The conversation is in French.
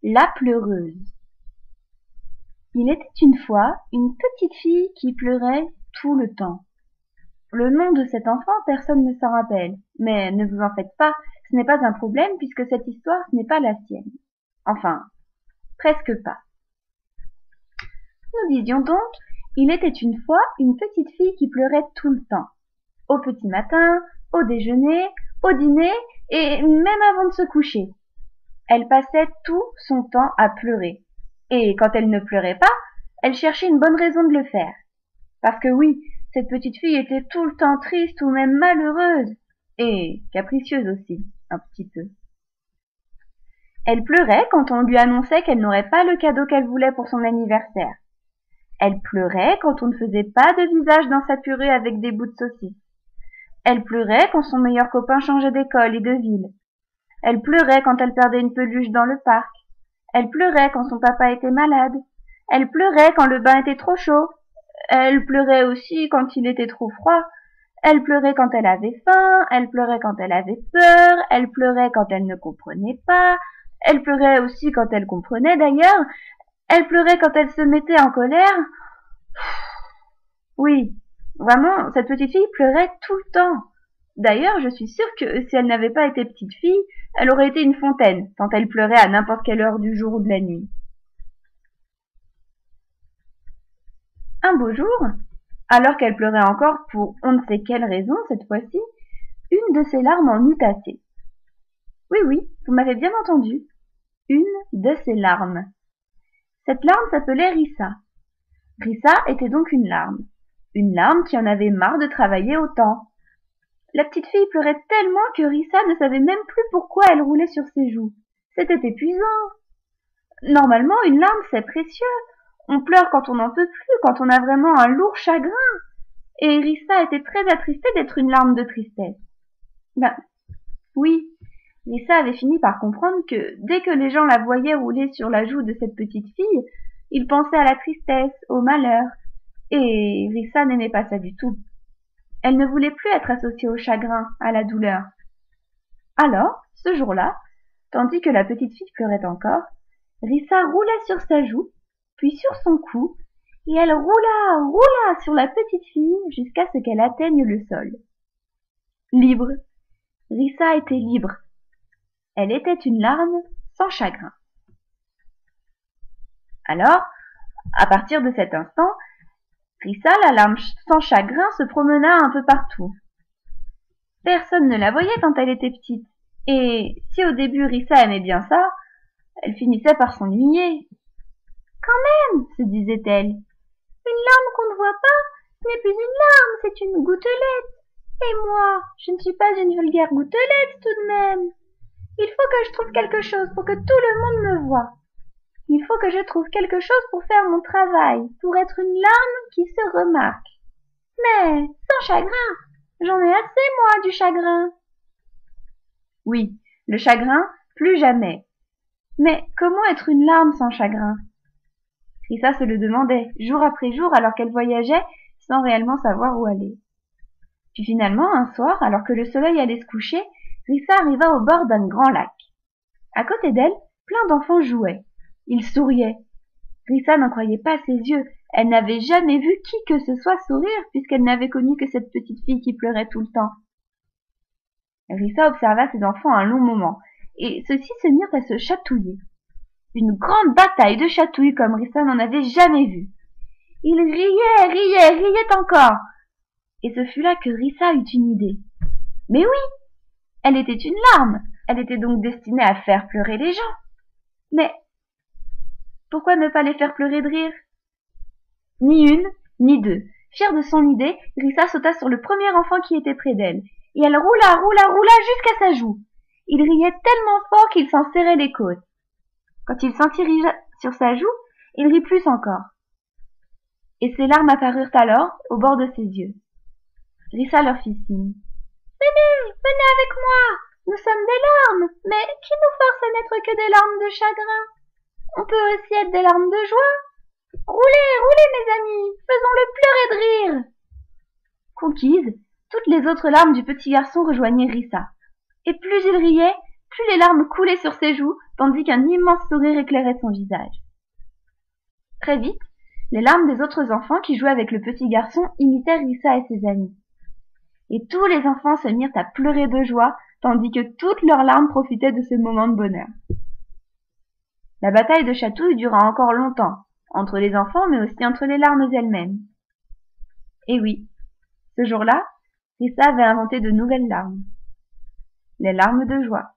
La pleureuse. Il était une fois une petite fille qui pleurait tout le temps. Le nom de cet enfant, personne ne s'en rappelle. Mais ne vous en faites pas, ce n'est pas un problème puisque cette histoire, ce n'est pas la sienne. Enfin, presque pas. Nous disions donc, il était une fois une petite fille qui pleurait tout le temps. Au petit matin, au déjeuner, au dîner et même avant de se coucher. Elle passait tout son temps à pleurer. Et quand elle ne pleurait pas, elle cherchait une bonne raison de le faire. Parce que oui, cette petite fille était tout le temps triste ou même malheureuse. Et capricieuse aussi, un petit peu. Elle pleurait quand on lui annonçait qu'elle n'aurait pas le cadeau qu'elle voulait pour son anniversaire. Elle pleurait quand on ne faisait pas de visage dans sa purée avec des bouts de saucisse. Elle pleurait quand son meilleur copain changeait d'école et de ville. Elle pleurait quand elle perdait une peluche dans le parc. Elle pleurait quand son papa était malade. Elle pleurait quand le bain était trop chaud. Elle pleurait aussi quand il était trop froid. Elle pleurait quand elle avait faim. Elle pleurait quand elle avait peur. Elle pleurait quand elle ne comprenait pas. Elle pleurait aussi quand elle comprenait d'ailleurs. Elle pleurait quand elle se mettait en colère. Oui, vraiment, cette petite fille pleurait tout le temps. D'ailleurs, je suis sûre que si elle n'avait pas été petite fille, elle aurait été une fontaine, tant elle pleurait à n'importe quelle heure du jour ou de la nuit. Un beau jour, alors qu'elle pleurait encore pour on ne sait quelle raison cette fois-ci, une de ses larmes en eut assez. Oui, oui, vous m'avez bien entendu. Une de ses larmes. Cette larme s'appelait Rissa. Rissa était donc une larme qui en avait marre de travailler autant. La petite fille pleurait tellement que Rissa ne savait même plus pourquoi elle roulait sur ses joues. C'était épuisant. Normalement, une larme, c'est précieux. On pleure quand on n'en peut plus, quand on a vraiment un lourd chagrin. Et Rissa était très attristée d'être une larme de tristesse. Ben, oui, Rissa avait fini par comprendre que dès que les gens la voyaient rouler sur la joue de cette petite fille, ils pensaient à la tristesse, au malheur. Et Rissa n'aimait pas ça du tout. Elle ne voulait plus être associée au chagrin, à la douleur. Alors, ce jour-là, tandis que la petite fille pleurait encore, Rissa roula sur sa joue, puis sur son cou, et elle roula sur la petite fille jusqu'à ce qu'elle atteigne le sol. Libre. Rissa était libre. Elle était une larme sans chagrin. Alors, à partir de cet instant, Rissa, la larme sans chagrin, se promena un peu partout. Personne ne la voyait quand elle était petite, et si au début Rissa aimait bien ça, elle finissait par s'ennuyer. Quand même, se disait-elle, une larme qu'on ne voit pas, ce n'est plus une larme, c'est une gouttelette. Et moi, je ne suis pas une vulgaire gouttelette tout de même. Il faut que je trouve quelque chose pour que tout le monde me voie. Il faut que je trouve quelque chose pour faire mon travail, pour être une larme qui se remarque. Mais sans chagrin, j'en ai assez, moi, du chagrin. Oui, le chagrin, plus jamais. Mais comment être une larme sans chagrin? Rissa se le demandait, jour après jour, alors qu'elle voyageait, sans réellement savoir où aller. Puis finalement, un soir, alors que le soleil allait se coucher, Rissa arriva au bord d'un grand lac. À côté d'elle, plein d'enfants jouaient. Ils souriaient. Rissa n'en croyait pas ses yeux. Elle n'avait jamais vu qui que ce soit sourire, puisqu'elle n'avait connu que cette petite fille qui pleurait tout le temps. Rissa observa ses enfants un long moment, et ceux-ci se mirent à se chatouiller. Une grande bataille de chatouilles comme Rissa n'en avait jamais vu. Ils riaient encore. Et ce fut là que Rissa eut une idée. Mais oui, elle était une larme. Elle était donc destinée à faire pleurer les gens. Mais pourquoi ne pas les faire pleurer de rire? Ni une, ni deux. Fière de son idée, Rissa sauta sur le premier enfant qui était près d'elle, et elle roula jusqu'à sa joue. Il riait tellement fort qu'il s'en serrait les côtes. Quand il sentit Rissa sur sa joue, il rit plus encore. Et ses larmes apparurent alors au bord de ses yeux. Rissa leur fit signe. Venez avec moi, nous sommes des larmes, mais qui nous force à n'être que des larmes de chagrin? On peut aussi être des larmes de joie. Roulez, mes amis, faisons-le pleurer de rire. Conquises, toutes les autres larmes du petit garçon rejoignirent Rissa. Et plus il riait, plus les larmes coulaient sur ses joues, tandis qu'un immense sourire éclairait son visage. Très vite, les larmes des autres enfants qui jouaient avec le petit garçon imitèrent Rissa et ses amis. Et tous les enfants se mirent à pleurer de joie, tandis que toutes leurs larmes profitaient de ce moment de bonheur. La bataille de Chatouille dura encore longtemps, entre les enfants mais aussi entre les larmes elles-mêmes. Et oui, ce jour-là, Rissa avait inventé de nouvelles larmes, les larmes de joie.